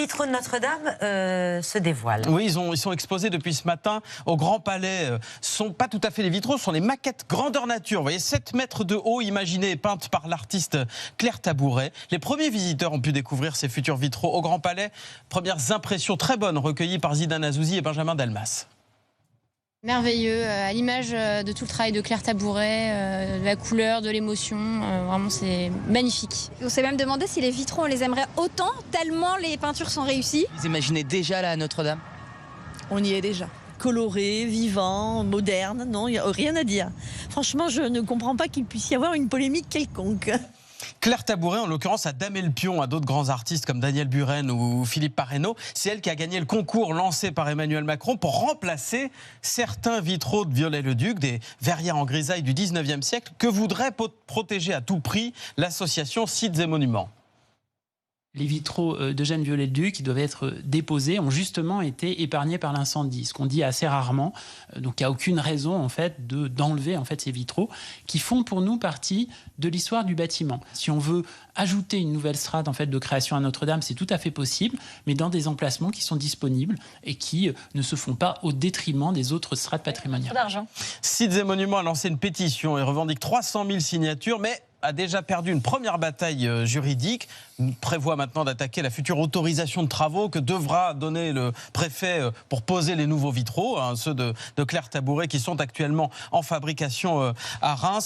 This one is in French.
Les vitraux de Notre-Dame se dévoilent. Oui, ils sont exposés depuis ce matin au Grand Palais. Ce sont pas tout à fait les vitraux, ce sont les maquettes grandeur nature. Vous voyez, 7 mètres de haut, imaginées et peintes par l'artiste Claire Tabouret. Les premiers visiteurs ont pu découvrir ces futurs vitraux au Grand Palais. Premières impressions très bonnes recueillies par Zidane Azouzi et Benjamin Delmas. Merveilleux, à l'image de tout le travail de Claire Tabouret, de la couleur, de l'émotion, vraiment c'est magnifique. On s'est même demandé si les vitraux on les aimerait autant, tellement les peintures sont réussies. Vous imaginez déjà là à Notre-Dame? On y est déjà. Coloré, vivant, moderne, non, il n'y a rien à dire. Franchement, je ne comprends pas qu'il puisse y avoir une polémique quelconque. Claire Tabouret, en l'occurrence, a damé le pion à d'autres grands artistes comme Daniel Buren ou Philippe Parreno. C'est elle qui a gagné le concours lancé par Emmanuel Macron pour remplacer certains vitraux de Viollet-le-Duc, des verrières en grisaille du 19e siècle, que voudrait protéger à tout prix l'association Sites et Monuments. Les vitraux d'Eugène Viollet-le-Duc qui doivent être déposés ont justement été épargnés par l'incendie, ce qu'on dit assez rarement. Donc il n'y a aucune raison en fait d'enlever en fait ces vitraux qui font pour nous partie de l'histoire du bâtiment. Si on veut ajouter une nouvelle strate en fait de création à Notre-Dame, c'est tout à fait possible, mais dans des emplacements qui sont disponibles et qui ne se font pas au détriment des autres strates patrimoniales. Sites et Monuments a lancé une pétition et revendique 300 000 signatures, mais a déjà perdu une première bataille juridique. Il prévoit maintenant d'attaquer la future autorisation de travaux que devra donner le préfet pour poser les nouveaux vitraux, ceux de Claire Tabouret qui sont actuellement en fabrication à Reims.